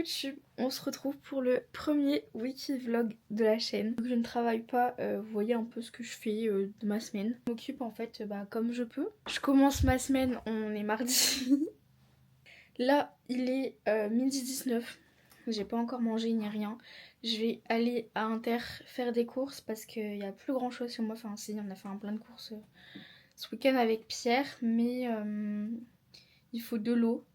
YouTube, on se retrouve pour le premier wiki vlog de la chaîne. Donc, je ne travaille pas, vous voyez un peu ce que je fais de ma semaine. Je m'occupe en fait comme je peux. Je commence ma semaine, on est mardi. Là il est midi 19, j'ai pas encore mangé ni rien. Je vais aller à Inter faire des courses parce qu'il n'y a plus grand chose sur moi. Enfin si, on a fait un plein de courses ce week-end avec Pierre, mais il faut de l'eau.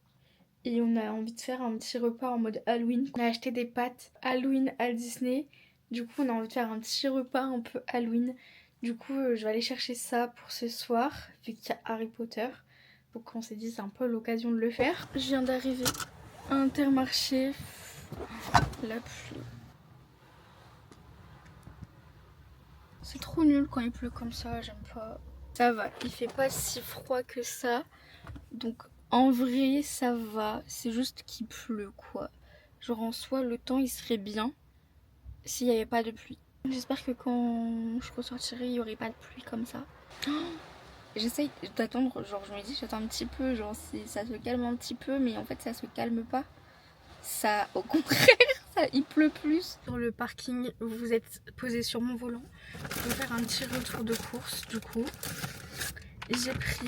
Et on a envie de faire un petit repas en mode Halloween. On a acheté des pâtes Halloween à Disney. Du coup on a envie de faire un petit repas un peu Halloween. Du coup je vais aller chercher ça pour ce soir, vu qu'il y a Harry Potter. Donc on s'est dit c'est un peu l'occasion de le faire. Je viens d'arriver à Intermarché. La pluie. C'est trop nul quand il pleut comme ça, j'aime pas. Ça va, il fait pas si froid que ça. Donc en vrai ça va, c'est juste qu'il pleut quoi. Genre en soi le temps il serait bien s'il n'y avait pas de pluie. J'espère que quand je ressortirai il n'y aurait pas de pluie comme ça. J'essaye d'attendre, genre je me dis j'attends un petit peu, genre ça se calme un petit peu, mais en fait ça se calme pas. Ça au contraire, ça, il pleut plus. Sur le parking, vous êtes posé sur mon volant. Je vais faire un petit retour de course du coup. J'ai pris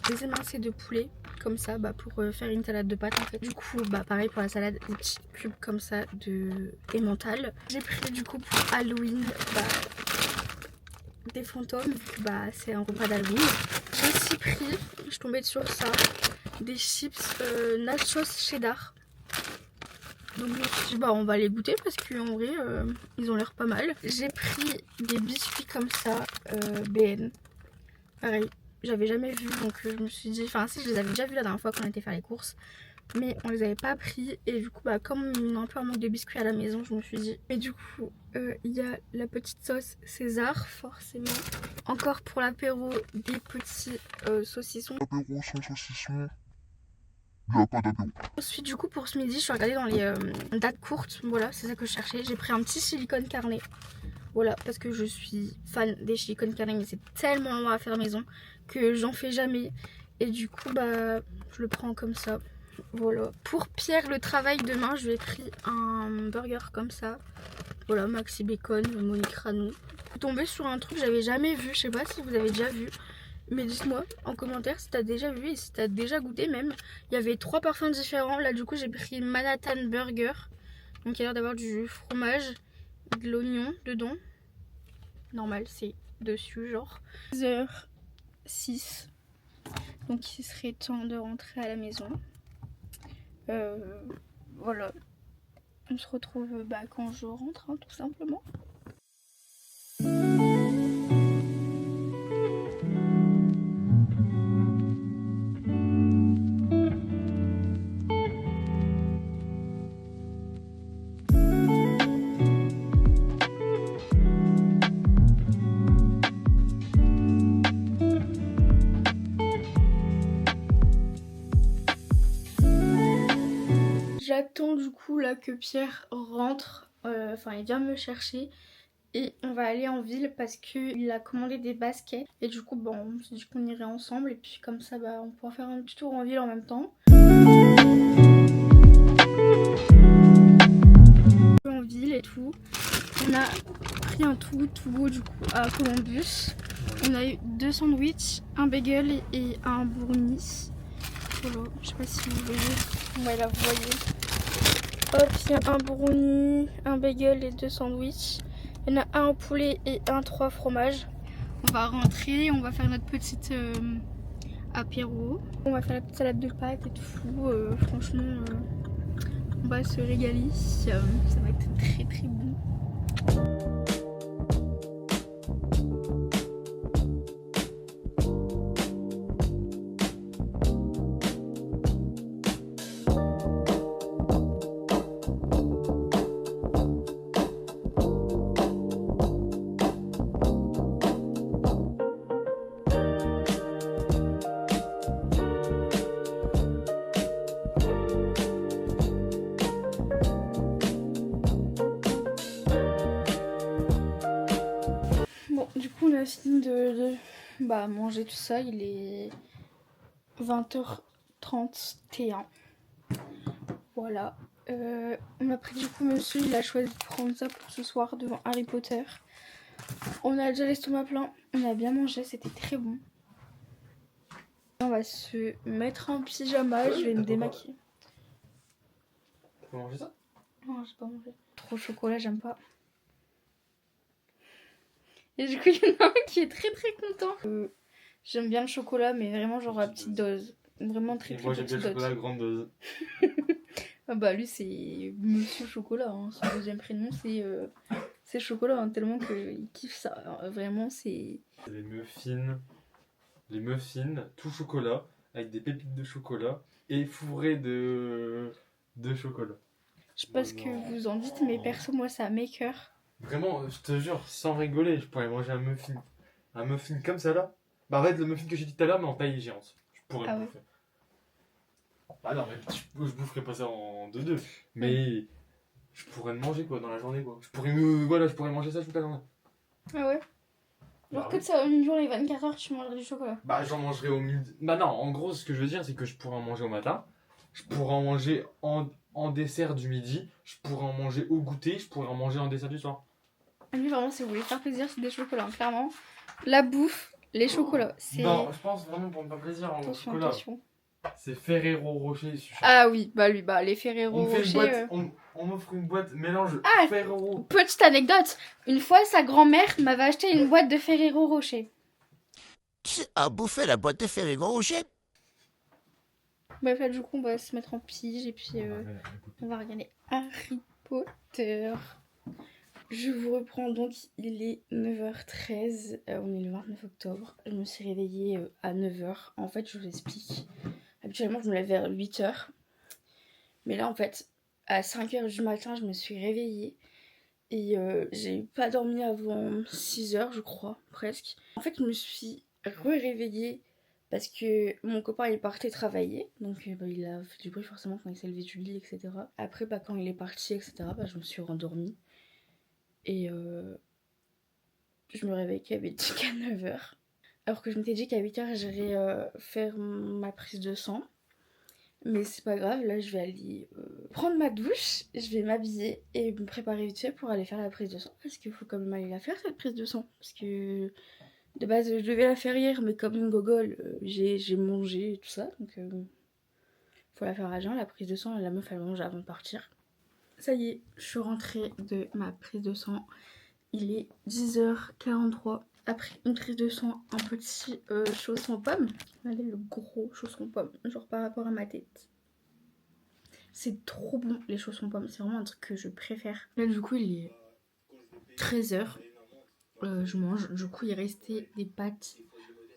des émincés de poulet comme ça pour faire une salade de pâtes en fait. Du coup pareil pour la salade, des petits cubes comme ça de emmental. J'ai pris du coup pour Halloween des fantômes, c'est un repas d'Halloween. J'ai aussi pris, je suis tombée sur ça, des chips nachos cheddar. Donc je me suis dit on va les goûter parce qu'en vrai ils ont l'air pas mal. J'ai pris des biscuits comme ça, BN. Pareil, j'avais jamais vu donc je me suis dit, enfin si je les avais déjà vus la dernière fois quand on était faire les courses. Mais on les avait pas pris et du coup comme on a un peu un manque de biscuits à la maison, je me suis dit. Et du coup il y a la petite sauce César forcément. Encore pour l'apéro des petits saucissons. Apéro sans saucisson. Il n'y a pas d'apéro. Ensuite du coup pour ce midi je suis regardée dans les dates courtes. Voilà, c'est ça que je cherchais. J'ai pris un petit silicone carnet. Voilà, parce que je suis fan des silicone carnet, mais c'est tellement long à faire maison que j'en fais jamais. Et du coup je le prends comme ça. Voilà. Pour Pierre le travail demain, je lui ai pris un burger comme ça. Voilà, maxi bacon, Monique Ranou. Je suis tombée sur un truc que j'avais jamais vu, je sais pas si vous avez déjà vu. Mais dites-moi en commentaire si t'as déjà vu et si t'as déjà goûté même. Il y avait 3 parfums différents. Là du coup j'ai pris Manhattan Burger. Donc il a l'air d'avoir du fromage, de l'oignon dedans. Normal, c'est dessus genre. 10h06. Donc il serait temps de rentrer à la maison. Voilà. On se retrouve quand je rentre tout simplement. J'attends du coup là que Pierre rentre, il vient me chercher et on va aller en ville parce qu'il a commandé des baskets et du coup on s'est dit qu'on irait ensemble et puis comme ça on pourra faire un petit tour en ville en même temps. En ville et tout, on a pris un to go du coup à Columbus. On a eu 2 sandwichs, un bagel et un brownie. Voilà, je sais pas si vous voyez, là vous voyez. Hop, il y a un brownie, un bagel et 2 sandwichs. Il y en a un au poulet et un 3 fromages. On va rentrer, on va faire notre petite apéro. On va faire la petite salade de pâtes et tout. Franchement, on va se régaler. Ça va être très très bon. Bon, du coup, on a fini de manger tout ça. Il est 20h31. Voilà. On a pris du coup, monsieur, il a choisi de prendre ça pour ce soir devant Harry Potter. On a déjà l'estomac plein, on a bien mangé, c'était très bon. On va se mettre en pyjama, je vais me démaquiller. T'as pas mangé ça? Non, j'ai pas mangé. Trop chocolat, j'aime pas. Et du coup, il y en a un qui est très très content. J'aime bien le chocolat, mais vraiment genre à petite dose. Vraiment très Et très moi j'aime bien petite le chocolat à dose. grande dose. Ah bah lui c'est Monsieur Chocolat, hein. Son deuxième prénom c'est Chocolat, hein, tellement qu'il kiffe ça. Alors, vraiment c'est... Les muffins tout chocolat avec des pépites de chocolat et fourrés de chocolat. Je sais pas ce que vous en dites, mais perso moi ça m'écoeure. Vraiment, je te jure, sans rigoler, je pourrais manger un muffin. Un muffin comme ça là. Bah en fait le muffin que j'ai dit tout à l'heure mais en taille géante. Je pourrais Ah le ouais. bouffer. Ah non mais je boufferai pas ça en deux. Mais je pourrais le manger quoi dans la journée quoi. Je pourrais manger ça toute la journée. Ah ouais. Genre Bah que oui. ça, une journée, 24 heures, tu mangerais du chocolat. Bah j'en mangerai au midi. Bah non, en gros ce que je veux dire c'est que je pourrais en manger au matin. Je pourrais en manger en dessert du midi. Je pourrais en manger au goûter. Je pourrais en manger en dessert du soir. Lui vraiment si vous voulez faire plaisir c'est des chocolats, hein. Clairement. La bouffe, les chocolats, c'est... Non, je pense vraiment pour me faire plaisir en Attention, chocolat. attention. C'est Ferrero Rocher. Ah oui, bah lui, bah les On Ferrero me fait une Rocher... boîte, on m'offre une boîte mélange Ah, Ferrero. petite anecdote, une fois sa grand-mère m'avait acheté une boîte de Ferrero Rocher. Qui a bouffé la boîte de Ferrero Rocher? Bref, là du coup on va se mettre en pige et puis on va regarder Harry Potter. Je vous reprends donc, il est 9h13, on est le 29 octobre. Je me suis réveillée à 9h. En fait, je vous explique. Habituellement, je me lève vers 8h. Mais là, en fait, à 5h du matin, je me suis réveillée. Et j'ai pas dormi avant 6h, je crois, presque. En fait, je me suis réveillée parce que mon copain il partait travailler. Donc bah, il a fait du bruit forcément quand il s'est levé du lit, etc. Après, bah, quand il est parti, etc., bah, je me suis rendormie. Et je me réveille qu'à 9h. Alors que je m'étais dit qu'à 8h, j'irais faire ma prise de sang. Mais c'est pas grave, là je vais aller prendre ma douche, je vais m'habiller et me préparer vite fait pour aller faire la prise de sang. Parce qu'il faut quand même aller la faire cette prise de sang. Parce que de base je devais la faire hier, mais comme une gogole, j'ai mangé et tout ça. Donc faut la faire à jeun, la prise de sang, la meuf elle mange avant de partir. Ça y est, je suis rentrée de ma prise de sang. Il est 10h43. Après une prise de sang, un petit chausson pomme. Regardez le gros chausson pomme, genre par rapport à ma tête. C'est trop bon les chaussons pommes, c'est vraiment un truc que je préfère. Là du coup il est 13h. Je mange. Du coup il restait des pâtes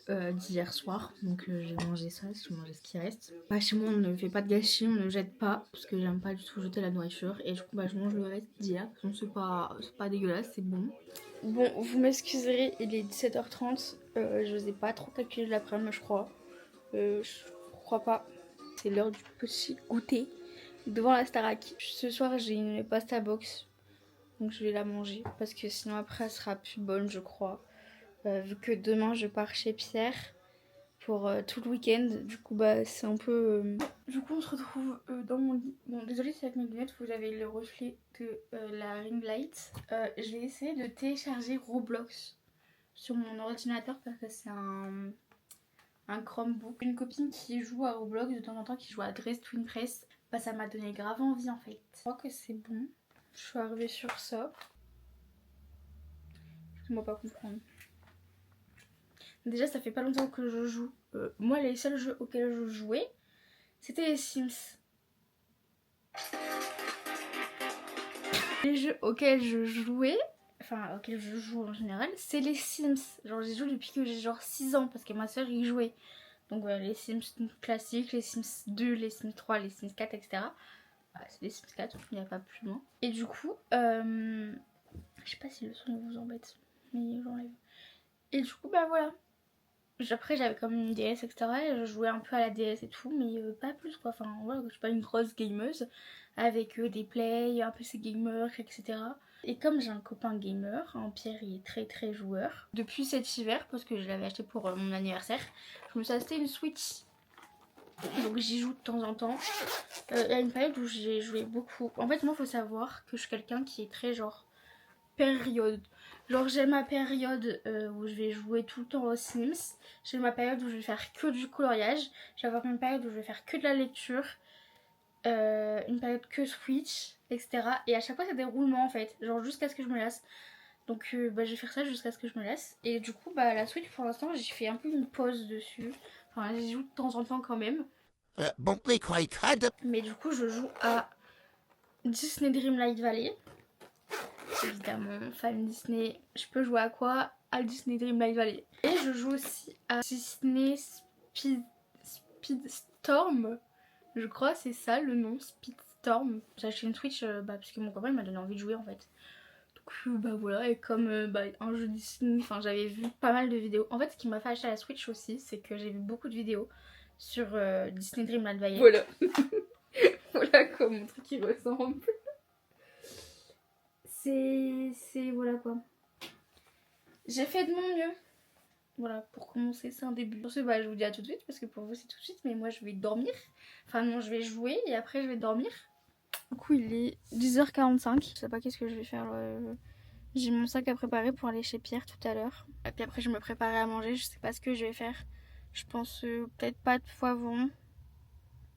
d'hier soir. Donc j'ai mangé ça, j'ai mangé ce qui reste. Bah, chez moi on ne fait pas de gâchis, on ne jette pas. Parce que j'aime pas du tout jeter la nourriture. Et du coup bah, je mange le reste d'hier. Donc c'est pas dégueulasse, c'est bon. Bon, vous m'excuserez, il est 17h30. Je n'osais pas trop calculer l'après-midi, je crois. Je crois pas. C'est l'heure du petit goûter devant la Starac. Ce soir, j'ai une pasta box. Donc je vais la manger. Parce que sinon, après, elle sera plus bonne, je crois. Vu que demain, je pars chez Pierre pour tout le week-end. Du coup, bah, c'est un peu... Du coup, on se retrouve dans mon lit. Bon, désolée si avec mes lunettes, vous avez le reflet de la ring light. Je vais essayer de télécharger Roblox sur mon ordinateur parce que c'est un Chromebook. Une copine qui joue à Roblox de temps en temps, qui joue à Dress Twin Press. Bah, ça m'a donné grave envie en fait. Je crois que c'est bon. Je suis arrivée sur ça. Je ne pas comprendre. Déjà, ça fait pas longtemps que je joue. Moi, les seuls jeux auxquels je jouais, c'était les Sims. Les jeux auxquels je jouais, enfin auxquels je joue en général, c'est les Sims. Genre j'y joue depuis que j'ai genre 6 ans parce que ma soeur y jouait. Donc les Sims classiques, les Sims 2, les Sims 3, les Sims 4, etc. C'est les Sims 4, il n'y a pas plus loin. Et du coup, je sais pas si le son vous embête, mais j'enlève. Et du coup, bah voilà. Après j'avais comme une DS, etc. Et je jouais un peu à la DS et tout, mais pas plus quoi. Enfin voilà, je suis pas une grosse gameuse avec des plays, un peu ces gamers, etc. Et comme j'ai un copain gamer, Pierre il est très très joueur. Depuis cet hiver, parce que je l'avais acheté pour mon anniversaire, je me suis acheté une Switch. Donc j'y joue de temps en temps. Il y a une période où j'ai joué beaucoup. En fait, moi, faut savoir que je suis quelqu'un qui est très genre période. Genre j'ai ma période où je vais jouer tout le temps aux Sims. J'ai ma période où je vais faire que du coloriage. Je vais avoir une période où je vais faire que de la lecture. Une période que Switch, etc. Et à chaque fois c'est des roulements en fait. Genre jusqu'à ce que je me lasse. Donc je vais faire ça jusqu'à ce que je me lasse. Et du coup la Switch pour l'instant j'ai fait un peu une pause dessus. Enfin j'y joue de temps en temps quand même. Bon play quite hard. Mais du coup je joue à Disney Dreamlight Valley. Évidemment, fan Disney, je peux jouer à quoi? À Disney Dreamlight Valley. Et je joue aussi à Disney Speedstorm. Je crois c'est ça le nom, Speedstorm. J'ai acheté une Switch parce que mon copain m'a donné envie de jouer en fait. Donc voilà, et comme un jeu Disney, enfin j'avais vu pas mal de vidéos. En fait ce qui m'a fait acheter la Switch aussi, c'est que j'ai vu beaucoup de vidéos sur Disney Dreamlight Valley. Voilà. Voilà quoi mon truc qui ressemble. C'est voilà quoi. J'ai fait de mon mieux. Voilà, pour commencer, c'est un début. Pour ce, je vous dis à tout de suite, parce que pour vous c'est tout de suite, mais moi je vais dormir. Enfin non, je vais jouer et après je vais dormir. Du coup il est 10h45. Je sais pas qu'est-ce que je vais faire. J'ai mon sac à préparer pour aller chez Pierre tout à l'heure. Et puis après je me préparer à manger, je sais pas ce que je vais faire. Je pense peut-être pâtes, poivron,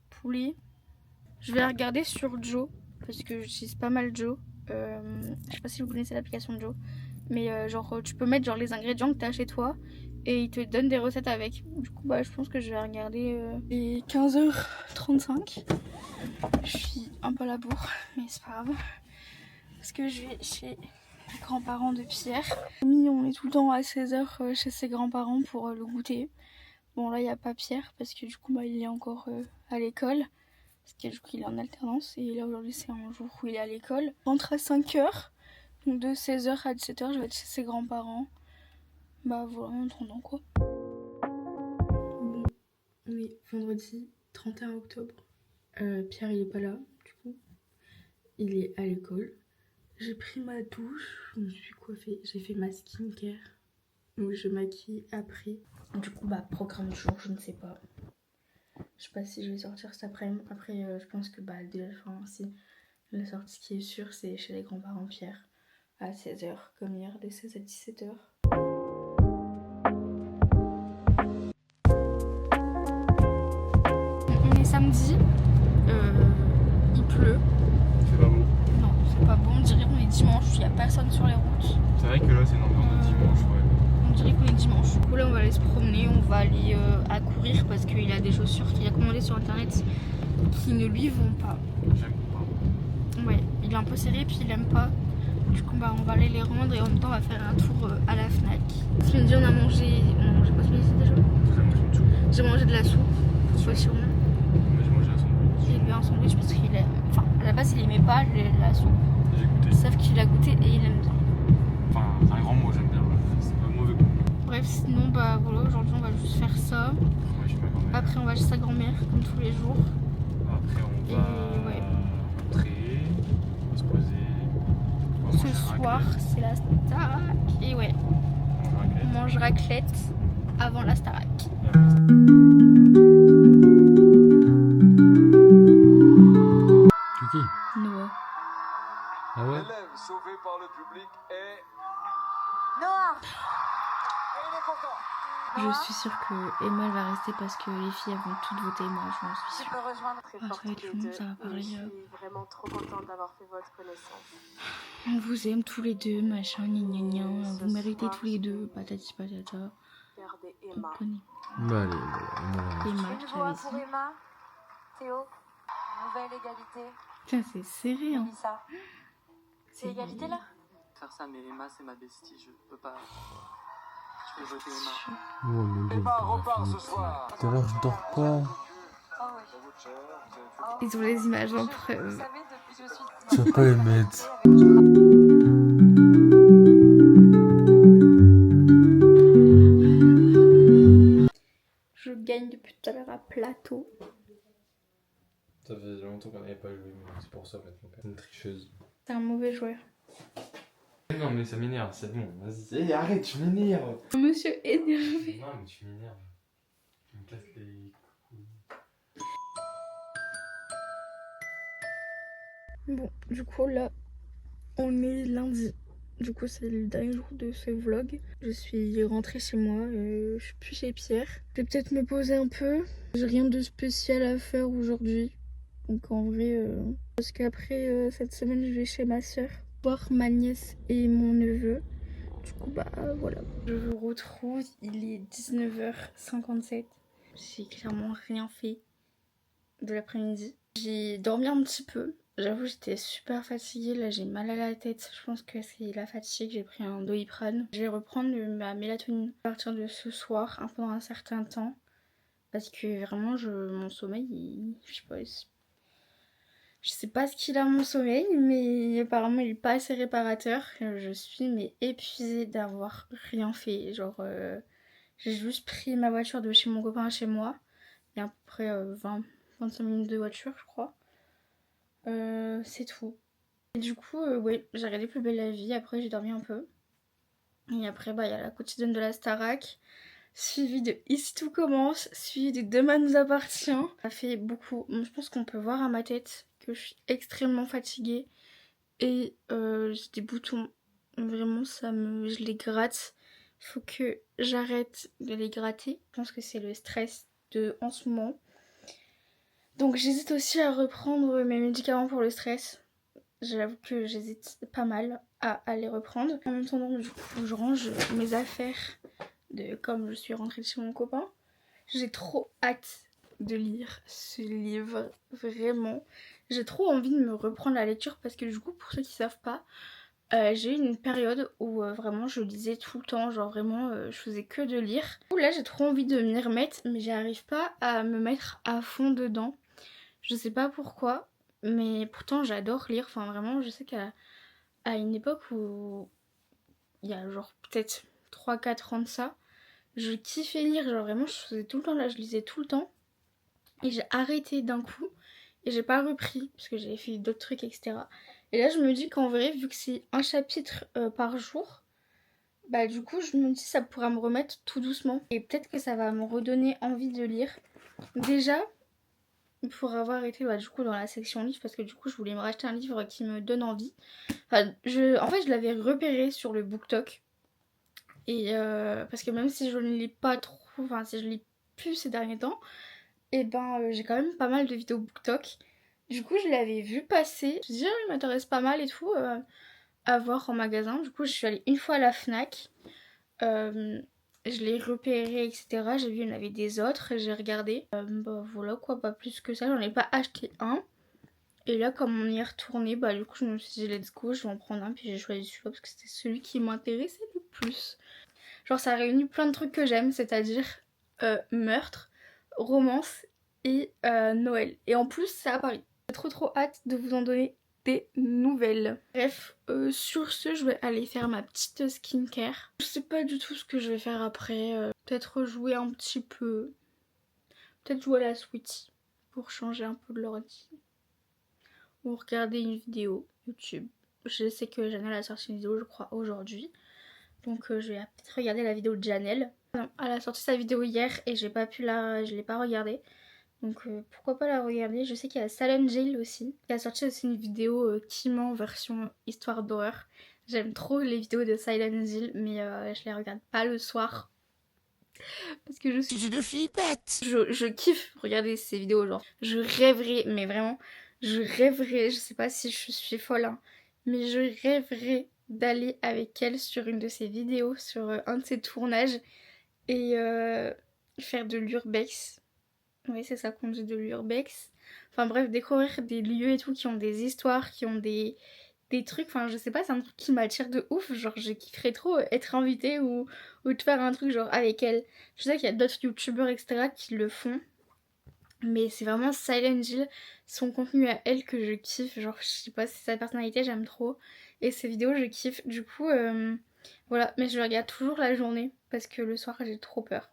poulet. Je vais regarder sur Joe, parce que j'utilise pas mal Joe. Je sais pas si vous connaissez l'application Joe, mais genre tu peux mettre genre les ingrédients que t'as chez toi et il te donne des recettes avec. Du coup je pense que je vais regarder. Il est 15h35. Je suis un peu à la bourre, mais c'est pas grave parce que je vais chez les grands-parents de Pierre. On est tout le temps à 16h chez ses grands-parents pour le goûter. Bon là il n'y a pas Pierre parce que du coup il est encore à l'école. Parce que du coup il est en alternance et là aujourd'hui c'est un jour où il est à l'école. Il rentre à 5h, donc de 16h à 17h je vais être chez ses grands-parents. Bah voilà, en attendant quoi. Bon, on est vendredi 31 octobre. Pierre il est pas là, du coup. Il est à l'école. J'ai pris ma douche, je me suis coiffée, j'ai fait ma skincare. Donc je maquille après. Du coup programme du jour, je ne sais pas. Je sais pas si je vais sortir cet après-midi. Après, je pense que déjà, si la sortie qui est sûre, c'est chez les grands-parents Pierre à 16h, comme hier, de 16 à 17h. On est samedi, il pleut. C'est pas beau. Non, c'est pas bon, on dirait qu'on est dimanche, il n'y a personne sur les routes. C'est vrai que là c'est une ambiance de dimanche, ouais. On dirait qu'on est dimanche. Du coup là on va aller se promener, on va aller à courir parce qu'il a des chaussures qu'il a commandées sur internet qui ne lui vont pas. J'aime pas. Ouais, il est un peu serré puis il aime pas. Du coup on va aller les rendre et en même temps on va faire un tour à la Fnac. Ce midi on a mangé quoi ce midi déjà? J'ai mangé de la soupe, poisson. Moi j'ai mangé un sandwich. J'ai eu un sandwich parce qu'il aime. Enfin à la base il aimait pas la soupe. J'ai goûté. Sauf qu'il a goûté et il aime bien. Enfin c'est un grand mot, j'aime bien. C'est pas mauvais goût. Bref sinon voilà, aujourd'hui on va juste faire ça. Moi je suis ma grand-mère. Après on va chez sa grand-mère comme tous les jours. Après on va ouais. rentrer, on va se poser. On va Ce manger soir raclette. c'est la Starac. Et ouais, On mange on raclette. mange raclette avant la Starac. Kiki. Noah. Ah ouais? L'élève sauvé par le public est Noah. Et il est content. Je suis sûre que Emma elle va rester parce que les filles elles vont toutes voter moi, je m'en suis Je sûre. peux rejoindre très Ah, fort ça va être tous les long, deux. ça va parler, Et je suis vraiment trop contente d'avoir fait votre connaissance. On vous aime tous les deux, machin, gna gna gna. Ce Vous méritez soir, tous les je deux, vais patati patata. Regardez On Emma. connaît. Bah allez, voilà. Emma, Une je voix t'avais pour dit. Emma. Théo. Nouvelle égalité. Tiens, c'est serré hein. Lisa. C'est égalité là? Faire ça, mais Emma c'est ma bestie, je peux pas. Je vais voter Emma. Oh mon dieu. Emma repart ce soir. Tout à l'heure je dors pas. Oh oui. Oh. Ils ont les images en Vous preuve. savez, depuis que je suis. Tu vas pas les mettre. Je gagne depuis tout à l'heure à plateau. Ça faisait longtemps qu'on n'avait pas joué, mais c'est pour ça maintenant. Une tricheuse. T'es un mauvais joueur. Non mais ça m'énerve, c'est bon, vas-y. Hey, arrête, tu m'énerves. Monsieur énervé. Non mais tu m'énerves. Tu me casses les couilles. Bon, du coup là, on est lundi. Du coup, c'est le dernier jour de ce vlog. Je suis rentrée chez moi, je suis plus chez Pierre. Je vais peut-être me poser un peu. J'ai rien de spécial à faire aujourd'hui. Donc en vrai, parce qu'après cette semaine, je vais chez ma soeur voir ma nièce et mon neveu. Du coup, bah voilà. Je vous retrouve, il est 19h57. J'ai clairement rien fait de l'après-midi. J'ai dormi un petit peu. J'avoue, j'étais super fatiguée. Là, j'ai mal à la tête. Je pense que c'est la fatigue. J'ai pris un Doliprane. Je vais reprendre ma mélatonine à partir de ce soir, pendant un certain temps. Parce que vraiment, mon sommeil, je sais pas. Je sais pas ce qu'il a mon sommeil, mais apparemment, il est pas assez réparateur. Je suis épuisée d'avoir rien fait. Genre, j'ai juste pris ma voiture de chez mon copain à chez moi. Il y a à peu près 25 minutes de voiture, je crois. C'est tout. Et du coup, ouais, j'ai regardé Plus belle la vie. Après, j'ai dormi un peu. Et après, bah, il y a la quotidienne de la Starac, suivi de Ici tout commence, suivi de Demain nous appartient. Ça fait beaucoup. Je pense qu'on peut voir à ma tête que je suis extrêmement fatiguée. Et j'ai des boutons. Vraiment, je les gratte. Il faut que j'arrête de les gratter. Je pense que c'est le stress en ce moment. Donc j'hésite aussi à reprendre mes médicaments pour le stress. J'avoue que j'hésite pas mal à les reprendre. En même temps, du coup, je range mes affaires comme je suis rentrée de chez mon copain. J'ai trop hâte de lire ce livre, vraiment. J'ai trop envie de me reprendre la lecture parce que du coup, pour ceux qui savent pas, j'ai eu une période où vraiment je lisais tout le temps, genre vraiment je faisais que de lire. Du coup, là j'ai trop envie de m'y remettre, mais j'arrive pas à me mettre à fond dedans. Je sais pas pourquoi, mais pourtant j'adore lire. Enfin vraiment, je sais qu'à une époque où il y a genre peut-être 3-4 ans de ça, je kiffais lire, genre vraiment je faisais tout le temps, là je lisais tout le temps. Et j'ai arrêté d'un coup et j'ai pas repris parce que j'avais fait d'autres trucs, etc. Et là je me dis qu'en vrai, vu que c'est un chapitre par jour, bah du coup je me dis ça pourra me remettre tout doucement. Et peut-être que ça va me redonner envie de lire. Déjà, pour avoir été du coup dans la section livre, parce que du coup je voulais me racheter un livre qui me donne envie. Enfin, en fait je l'avais repéré sur le BookTok. Et parce que même si je ne lis pas trop, enfin si je lis plus ces derniers temps, et j'ai quand même pas mal de vidéos BookTok. Du coup je l'avais vu passer, je me suis dit il m'intéresse pas mal et tout à voir en magasin. Du coup je suis allée une fois à la Fnac, je l'ai repéré, etc. J'ai vu il y en avait des autres, j'ai regardé. Voilà quoi, pas plus que ça, j'en ai pas acheté un. Et là comme on y est retourné, du coup je me suis dit let's go, je vais en prendre un. Puis j'ai choisi celui-là parce que c'était celui qui m'intéressait le plus. Genre ça réunit plein de trucs que j'aime, c'est-à-dire meurtre, romance et Noël. Et en plus c'est à Paris. J'ai trop hâte de vous en donner des nouvelles. Bref, sur ce, je vais aller faire ma petite skincare. Je sais pas du tout ce que je vais faire après. Peut-être jouer un petit peu. Peut-être jouer à la Switch pour changer un peu de l'ordi. Ou regarder une vidéo YouTube. Je sais que Janelle a sorti une vidéo, je crois, aujourd'hui. Donc je vais peut-être regarder la vidéo de Janelle. Non, elle a sorti sa vidéo hier et je l'ai pas regardée. Donc pourquoi pas la regarder. Je sais qu'il y a Silent Hill aussi, qui a sorti aussi une vidéo qui ment version histoire d'horreur. J'aime trop les vidéos de Silent Hill, mais je les regarde pas le soir. Parce que je suis une flippette. Je kiffe regarder ces vidéos, genre. Je rêverais, mais vraiment, je sais pas si je suis folle, hein, mais je rêverais d'aller avec elle sur une de ses vidéos, sur un de ses tournages, et faire de l'urbex. Oui, c'est ça qu'on dit, de l'urbex. Enfin bref, découvrir des lieux et tout qui ont des histoires, qui ont des trucs. Enfin, je sais pas, c'est un truc qui m'attire de ouf. Genre, je kifferais trop être invitée ou de faire un truc genre avec elle. Je sais qu'il y a d'autres youtubeurs, etc. qui le font. Mais c'est vraiment Silent Hill, son contenu à elle que je kiffe. Genre, je sais pas, c'est sa personnalité, j'aime trop. Et ses vidéos, je kiffe. Du coup, voilà. Mais je le regarde toujours la journée parce que le soir, j'ai trop peur.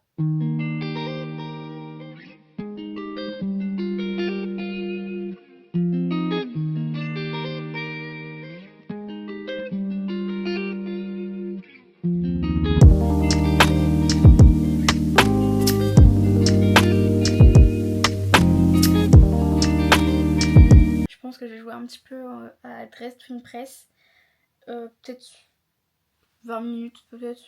Je pense que je vais jouer un petit peu à Dresden Press. Peut-être 20 minutes, peut-être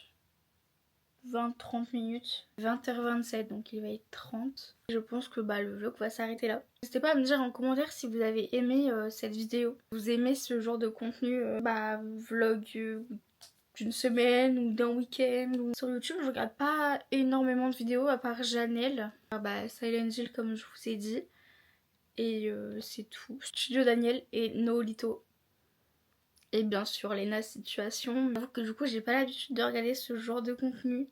20-30 minutes. 20h27, donc il va être 30. Je pense que le vlog va s'arrêter là. N'hésitez pas à me dire en commentaire si vous avez aimé cette vidéo. Vous aimez ce genre de contenu, vlog d'une semaine ou d'un week-end. Sur YouTube, je regarde pas énormément de vidéos à part Janelle. Silent Hill comme je vous ai dit. Et c'est tout. Studio Daniel et Noolito. Et bien sûr Lena Situation. J'avoue que du coup j'ai pas l'habitude de regarder ce genre de contenu.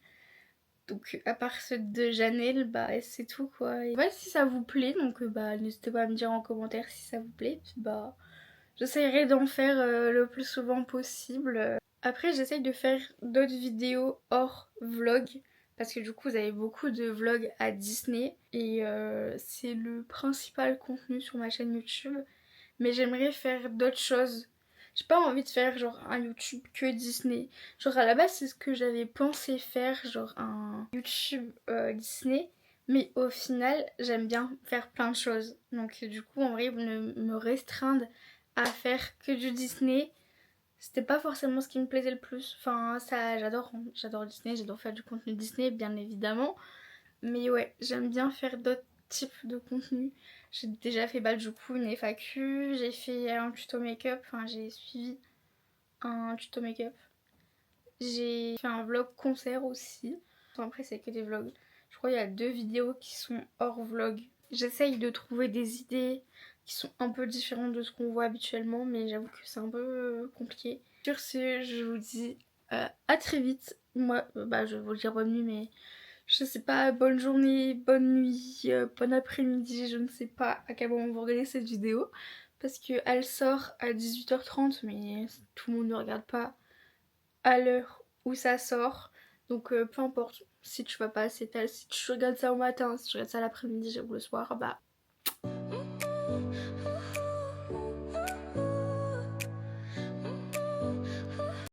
Donc à part ceux de Janelle, c'est tout quoi. Et voilà, si ça vous plaît, donc n'hésitez pas à me dire en commentaire si ça vous plaît. Puis j'essaierai d'en faire le plus souvent possible. Après j'essaye de faire d'autres vidéos hors vlog. Parce que du coup vous avez beaucoup de vlogs à Disney. Et c'est le principal contenu sur ma chaîne YouTube. Mais j'aimerais faire d'autres choses. J'ai pas envie de faire genre un YouTube que Disney. Genre à la base c'est ce que j'avais pensé faire, genre un YouTube Disney. Mais au final j'aime bien faire plein de choses. Donc du coup en vrai me restreindre à faire que du Disney, c'était pas forcément ce qui me plaisait le plus. Enfin ça j'adore Disney, j'adore faire du contenu Disney bien évidemment. Mais ouais, j'aime bien faire d'autres types de contenu. J'ai déjà fait du coup une FAQ, j'ai fait un tuto make-up, enfin j'ai suivi un tuto make-up. J'ai fait un vlog concert aussi. Après c'est que des vlogs. Je crois qu'il y a 2 vidéos qui sont hors vlog. J'essaye de trouver des idées qui sont un peu différentes de ce qu'on voit habituellement, mais j'avoue que c'est un peu compliqué. Sur ce, je vous dis à très vite. Moi, je vais vous dire bonne nuit, mais je sais pas, bonne journée, bonne nuit, bon après-midi, je ne sais pas à quel moment vous regardez cette vidéo. Parce qu'elle sort à 18h30, mais tout le monde ne regarde pas à l'heure où ça sort. Donc peu importe, si tu vas pas assez tard, si tu regardes ça au matin, si tu regardes ça l'après-midi ou le soir,